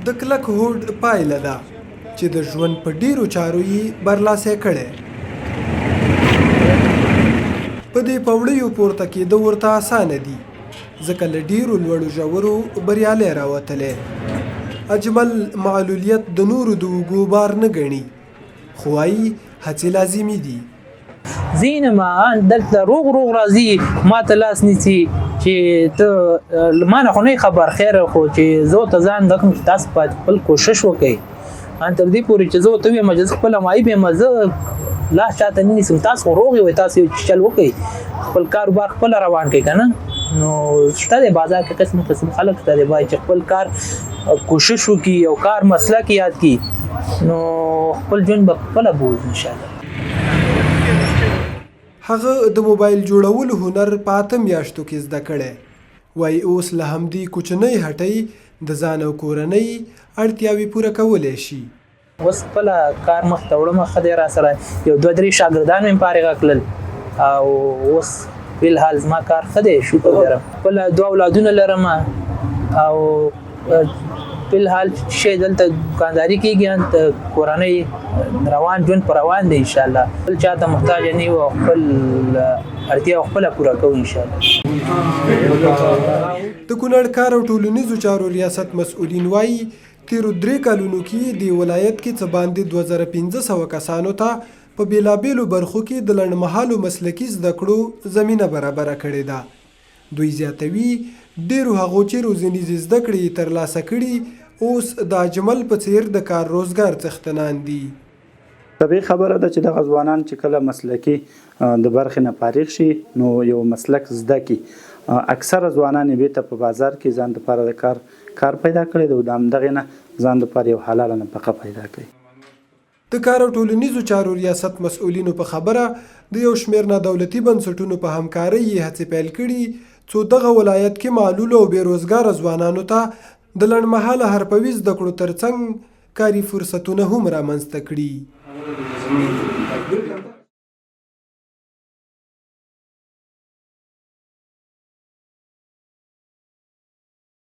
د کلک هوډ پایله ده چې د ژوند په ډیرو چارو یې برلاسي کړی. په دې پوړیو پورته کېده ورته اسانه دي ځکه له ډیرو لوړو ژورو بریالی راوتلی. اجمل معلولیت د نورو د اوږو بار نه ګڼي خو وایي هڅې لازمي دي. زینما دلته روغ راځي ما ته لاس نیسي چې ته ما نه خو نه خبر خیر خو چې زه ته ځان دکم چې تاسو په خپل کوشش وکړئ ان تر دې پورې چې زه ته ویم چې خپل مای به مزه لا چاته نه نیسم تاسو روغ وي تاسو چل وکړئ خپل کاروبار خپل روان کړئ کنه نو شته د بازار کې قسم خلک ته دی چې خپل کار کوشش وکړي او کار مسله کې یاد کړي نو خپل ژوند به خپل بوز ان شاء الله. هغه د موبایل جوړولو هنر په 8 میاشتو کې زده کړی. وایي اوس له همدې کوچنۍ هټۍ د ځان او کورنۍ اړتیاوې پوره کولی شي. اوس خپل کار مخ ته وړم ښه دی راسره یو 2-3 شاګردان مې فارغ کړل او اوس فلحال زما کار ښه دی شکر لرم. خپل 2 اولادونه لرم او فلحال شی دلته دکانداري کېږي ته کورنۍ روان ژوند په روان دی انشاءالله بل چاته محتاج نه یو خپل اړتیا خپله پوره کوو انشاءالله. د کونړ کار او ټولنیزو چارو ریاست مسؤلین وایي تیرو 3 کلونو کې د ولایت کې څه باندې 2500 کسانو ته په بیلابیلو برخو کې د لنډمهالو مسلکي زده کړو زمینه برابره کړې ده. دوی زیاتوي ډیرو هغو چې روزنیزې زده کړې یې ترلاسه کړي اوس د اجمل په څیر د کار روزګار څښتنان دي. طبیعي خبره ده چې دغه ځوانان چې کله مسلکي د برخې نه فارغ شي نو یو مسلک زده کړي اکثره ځوانان یې بیرته په بازار کې ځان دپاره د کار پیدا کړی دی او د همدغې نه ځان دپاره یو حلاله نفقه پیدا کړي. د کار او ټولنیزو چارو ریاست مسؤلینو په خبره د یو شمېر نادولتي بنسټونو په همکارۍ یې هڅې پیل کړي څو دغه ولایت کې معلولو او بېروزګاره ځوانانو ته د لنډمهاله حرفوي زده کړو ترڅنګ کاري فرصتونه هم رامنځته کړي.